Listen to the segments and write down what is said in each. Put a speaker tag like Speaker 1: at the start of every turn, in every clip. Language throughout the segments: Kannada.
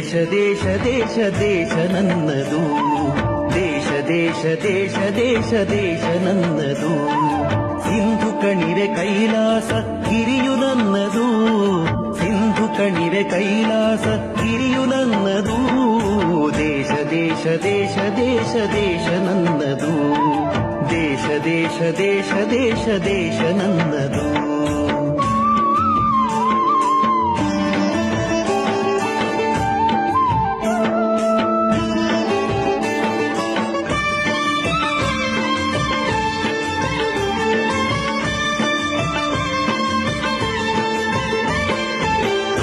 Speaker 1: ದೇಶ ದೇಶ ದೇಶ ದೇಶ ನನ್ನದು, ದೇಶ ದೇಶ ದೇಶ ದೇಶ ದೇಶ ನನ್ನದು. ಸಿಂಧು ಕಣಿವೆ ಕೈಲಾಸ ಗಿರಿಯು ನನ್ನದು, ಸಿಂಧು ಕಣಿವೆ ಕೈಲಾಸ ಗಿರಿಯು ನನ್ನದು. ದೇಶ ದೇಶ ದೇಶ ದೇಶ ದೇಶ ನನ್ನದು, ದೇಶ ದೇಶ ದೇಶ ದೇಶ ದೇಶ ನನ್ನದು.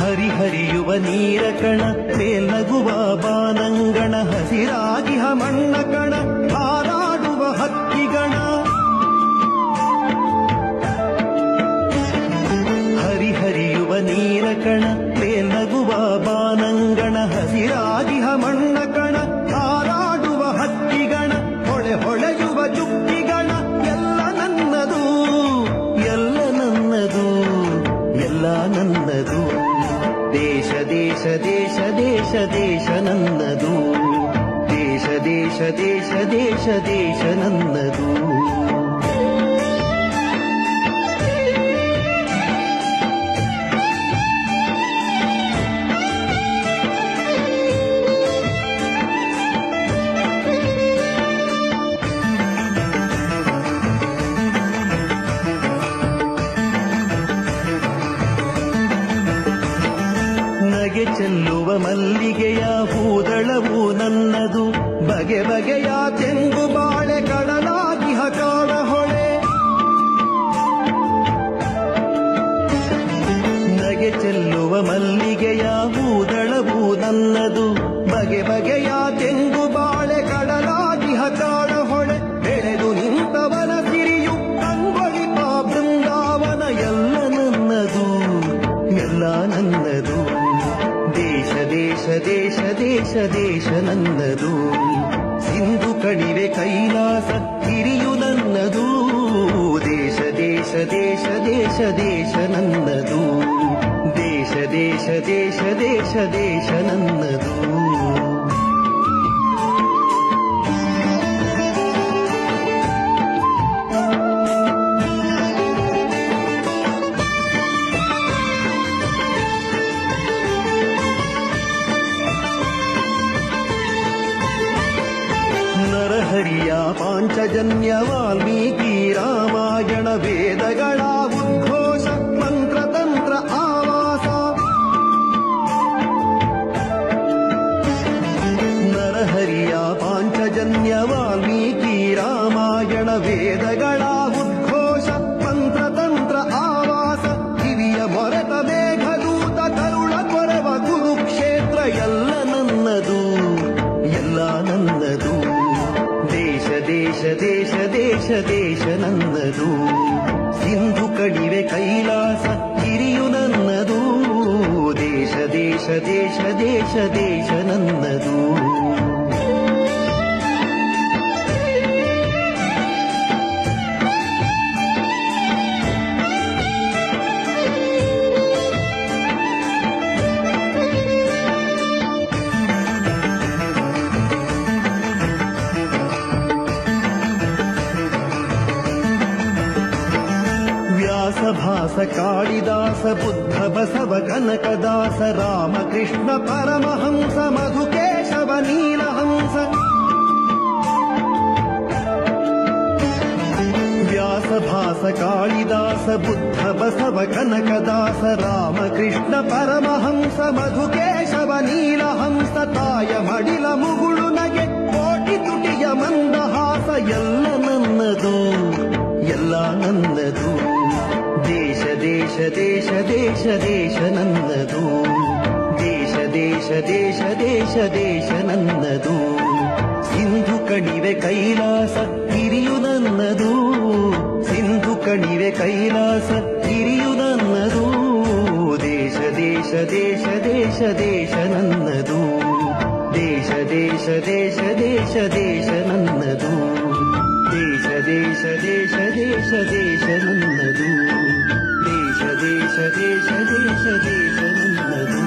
Speaker 1: ಹರಿಹರಿಯುವ ನೀರ ಕಣ, ಮೇಲ್ನಗುವ ಬಾನಂಗಣ, ಹಸಿರಾಗಿಹ ಮಣ್ಣ ಕಣ, ಹಾರಾಡುವ ಹಕ್ಕಿಗಣ. ಹರಿಹರಿಯುವ ನೀರ ಕಣ, ಮೇಲ್ನಗುವ ಬಾನಂಗಣ, ಹಸಿರಾಗಿಹ ಮಣ್ಣ ಕಣ, ಹಾರಾಡುವ ಹಕ್ಕಿಗಣ. ಹೊಳೆ ಹೊಳೆಯುವ ಚುಕ್ಕಿಗಣ, ಎಲ್ಲ ನನ್ನದು, ಎಲ್ಲ ನನ್ನದು, ಎಲ್ಲ ನನ್ನದು. ದೇಶ ದೇಶ ದೇಶ ದೇಶ ದೇಶ ನನ್ನದು, ದೇಶ ದೇಶ ದೇಶ ದೇಶ ದೇಶ ನನ್ನದು. ನಗೆ ಚೆಲ್ಲುವ ಮಲ್ಲಿಗೆಯ ಹೂದಳವು ನನ್ನದು, ಬಗೆ ಬಗೆಯ ತೆಂಗು ಬಾಳೆ ಕಡಲಾಗಿಹ ಕಾಡ ಹೊಳೆ. ನಗೆ ಚೆಲ್ಲುವ ಮಲ್ಲಿಗೆಯ ಹೂದಳವು ನನ್ನದು, ಬಗೆ ಬಗೆಯ ತೆಂಗು ಬಾಳೆ ಕಡಲಾಗಿಹ ಕಾಡ ಹೊಳೆ. ಬೆಳೆದು ನಿಂತವನ ಸಿರಿಯು ಕಂಗೊಳಿಪ ಬೃಂದಾವನ, ಎಲ್ಲ ನನ್ನದು, ಎಲ್ಲ ನನ್ನದು. ದೇಶ ದೇಶ ದೇಶ ದೇಶ ದೇಶ ನನ್ನದು, ಸಿಂಧು ಕಣಿವೆ ಕೈಲಾಸ ಗಿರಿಯು ನನ್ನದು. ದೇಶ ದೇಶ ದೇಶ ದೇಶ ದೇಶ ನನ್ನದು, ದೇಶ ದೇಶ ದೇಶ ದೇಶ ದೇಶ ನನ್ನದು. ನರಹರಿಯ ಪಾಂಚಜನ್ಯ ವಾಲ್ಮೀಕಿ ರಾಮಾಯಣ ವೇದಗಳ ಉದ್ಘೋಷ, ಮಂತ್ರತಂತ್ರ ಆವಾಸ. ನರಹರಿಯ ಪಾಂಚಜನ್ಯ ವಾಲ್ಮೀಕಿ ರಾಮಾಯಣ ವೇದಗಳ ಉದ್ಘೋಷ, ಮಂತ್ರತಂತ್ರ ಆವಾಸ. ಕಿವಿಯ ಮೊರೆತ ಮೇಘದೂತ ಕರುಳ ಕೊರವ ಕುರುಕ್ಷೇತ್ರ, ಎಲ್ಲ ನನ್ನದು, ಎಲ್ಲ ನನ್ನದು. ದೇಶ ದೇಶ ದೇಶ ದೇಶ ದೇಶ ನನ್ನದು, ಸಿಂಧು ಕಣಿವೆ ಕೈಲಾಸ ಗಿರಿಯು ನನ್ನದು. ದೇಶ ದೇಶ ದೇಶ ದೇಶ ದೇಶ ನನ್ನದು. ವ್ಯಾಸಭಾಸ ಕಾಳಿದಾಸ ಬುದ್ಧ ಬಸವ ಕನಕದಾಸ, ರಾಮಕೃಷ್ಣ ಪರಮಹಂಸ ಮಧುಕೇಶವ ನೀಲಹಂಸ. ವ್ಯಾಸಭಾಸ ಕಾಳಿದಾಸ ಬುದ್ಧ ಬಸವ ಕನಕದಾಸ, ರಾಮಕೃಷ್ಣ ಪರಮಹಂಸ ಮಧುಕೇಶವ ನೀಲಹಂಸ. ತಾಯ ಮಡಿಲ ಮುಗುಳು ನಗೆ ಕೋಟಿ ತುಟಿಯ ಮಂದಹಾಸ, ಎಲ್ಲ ನನ್ನದು, ಎಲ್ಲ ನನ್ನದು. ದೇಶ ದೇಶ ದೇಶ ದೇಶ ದೇಶ ನನ್ನದು, ದೇಶ ದೇಶ ದೇಶ ದೇಶ ದೇಶ ನನ್ನದು. ಸಿಂಧು ಕಣಿವೆ ಕೈಲಾಸ ಗಿರಿಯು ನನ್ನದು, ಸಿಂಧು ಕಣಿವೆ ಕೈಲಾಸ ಗಿರಿಯು ನನ್ನದು. ದೇಶ ದೇಶ ದೇಶ ದೇಶ ದೇಶ ನನ್ನದು, ದೇಶ ದೇಶ ದೇಶ ದೇಶ ದೇಶ ನನ್ನದು. ದೇಶ ದೇಶ ದೇಶ ದೇಶ ದೇಶ ನನ್ನದು, ದೇಶ ದೇಶ ದೇಶ ದೇಶ ದೇಶ ನನ್ನದು.